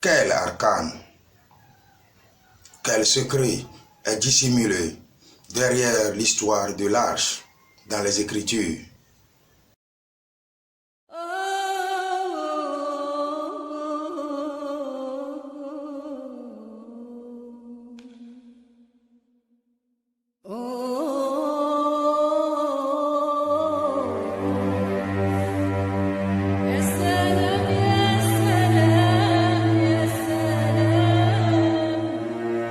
Quel arcane, quel secret est dissimulé derrière l'histoire de l'arche dans les Écritures?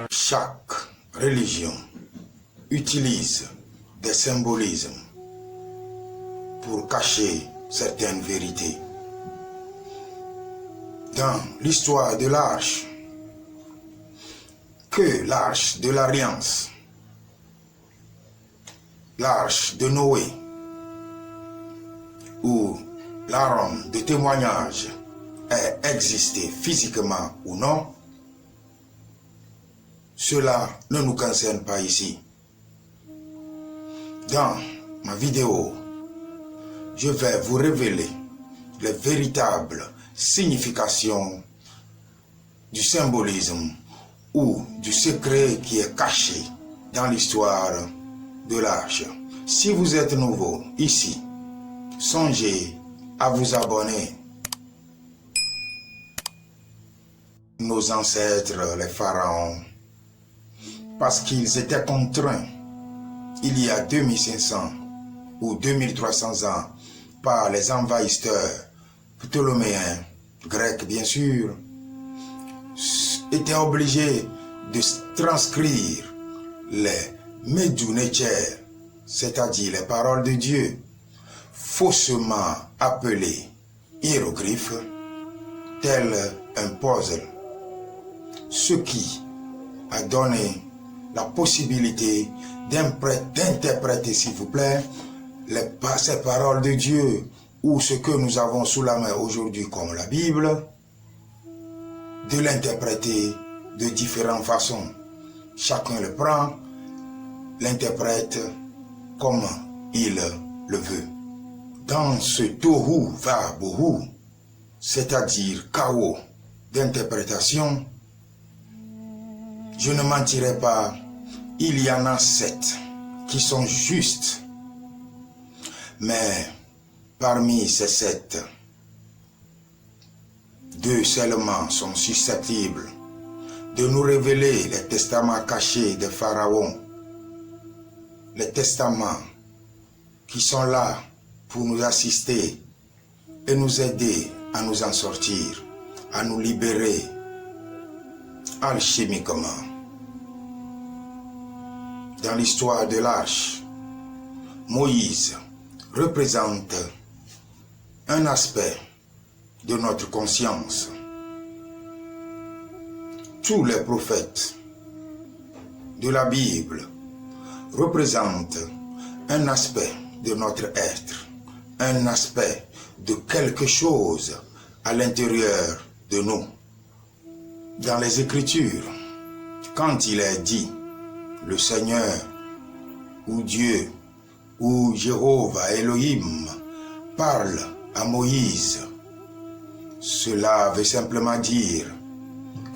Chaque religion utilise des symbolismes pour cacher certaines vérités. Dans l'histoire de l'arche, que l'arche de l'Alliance, l'arche de Noé ou l'arme de témoignage ait existé physiquement ou non, cela ne nous concerne pas ici. Dans ma vidéo, je vais vous révéler les véritables significations du symbolisme ou du secret qui est caché dans l'histoire de l'arche. Si vous êtes nouveau ici, songez à vous abonner. Nos ancêtres, les pharaons, parce qu'ils étaient contraints, il y a 2500 ou 2300 ans, par les envahisseurs ptoléméens, grecs bien sûr, étaient obligés de transcrire les Medjugorje, c'est-à-dire les paroles de Dieu, faussement appelées hiéroglyphes, tel un puzzle, ce qui a donné la possibilité d'interpréter, s'il vous plaît, ces paroles de Dieu ou ce que nous avons sous la main aujourd'hui comme la Bible, de l'interpréter de différentes façons. Chacun le prend, l'interprète comme il le veut. Dans ce tohu va bohu, c'est-à-dire chaos d'interprétation, je ne mentirai pas, il y en a 7 qui sont justes. Mais parmi ces 7, 2 seulement sont susceptibles de nous révéler les testaments cachés des pharaons. Les testaments qui sont là pour nous assister et nous aider à nous en sortir, à nous libérer alchimiquement. Dans l'histoire de l'arche, Moïse représente un aspect de notre conscience. Tous les prophètes de la Bible représentent un aspect de notre être, un aspect de quelque chose à l'intérieur de nous. Dans les Écritures, quand il est dit le Seigneur ou Dieu ou Jéhovah Elohim parle à Moïse, cela veut simplement dire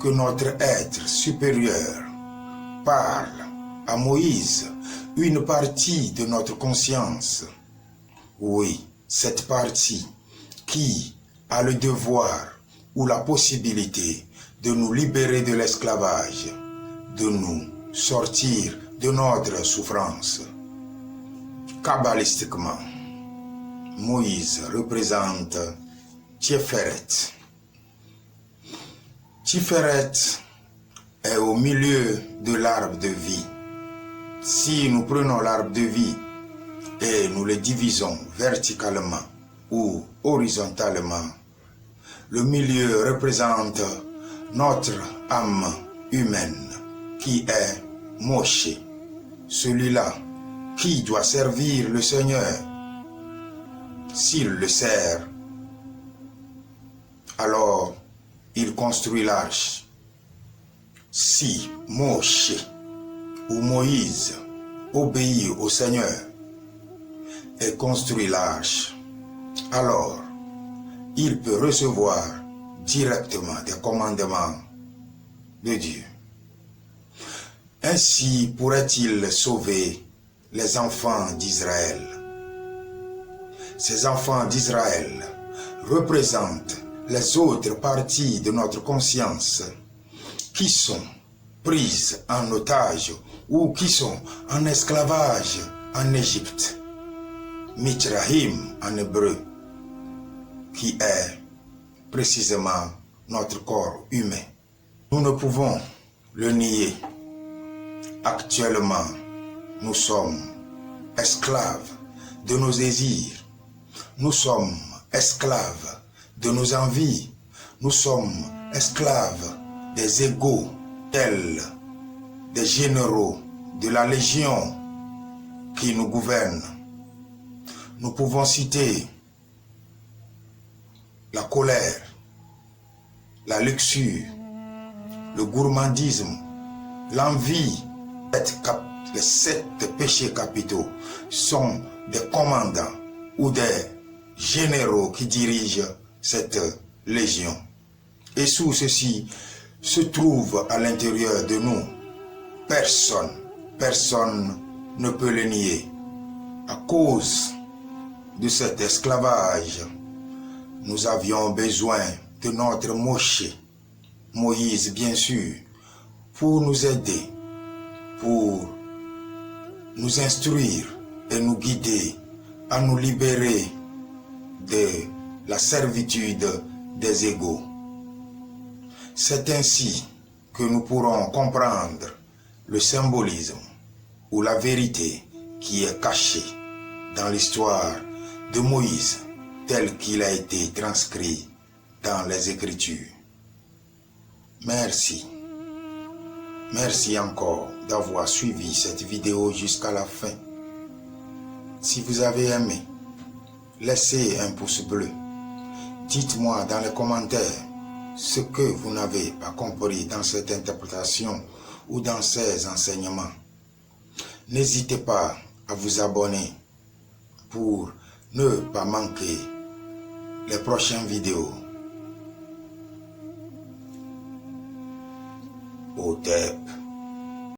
que notre être supérieur parle à Moïse une partie de notre conscience. Oui, cette partie qui a le devoir ou la possibilité de nous libérer de l'esclavage, de nous sortir de notre souffrance. Kabbalistiquement, Moïse représente Tiferet. Tiferet est au milieu de l'arbre de vie. Si nous prenons l'arbre de vie et nous le divisons verticalement ou horizontalement, le milieu représente notre âme humaine qui est Moshe, celui-là qui doit servir le Seigneur. S'il le sert, alors il construit l'arche. Si Moshe ou Moïse obéit au Seigneur et construit l'arche, alors il peut recevoir directement des commandements de Dieu. Ainsi pourrait-il sauver les enfants d'Israël. Ces enfants d'Israël représentent les autres parties de notre conscience qui sont prises en otage ou qui sont en esclavage en Égypte. Mitzrayim en hébreu, qui est précisément notre corps humain. Nous ne pouvons le nier. Actuellement, nous sommes esclaves de nos désirs. Nous sommes esclaves de nos envies. Nous sommes esclaves des égos, tels des généraux de la Légion qui nous gouvernent. Nous pouvons citer la colère, la luxure, le gourmandisme, l'envie. Les 7 péchés capitaux sont des commandants ou des généraux qui dirigent cette légion. Et sous ceci se trouve à l'intérieur de nous. Personne ne peut le nier. À cause de cet esclavage, nous avions besoin de notre Moshe, Moïse bien sûr, pour nous aider, pour nous instruire et nous guider à nous libérer de la servitude des égos. C'est ainsi que nous pourrons comprendre le symbolisme ou la vérité qui est cachée dans l'histoire de Moïse tel qu'il a été transcrit dans les Écritures. Merci. Merci encore d'avoir suivi cette vidéo jusqu'à la fin. Si vous avez aimé, laissez un pouce bleu. Dites-moi dans les commentaires ce que vous n'avez pas compris dans cette interprétation ou dans ces enseignements. N'hésitez pas à vous abonner pour ne pas manquer les prochaines vidéos. Hotep.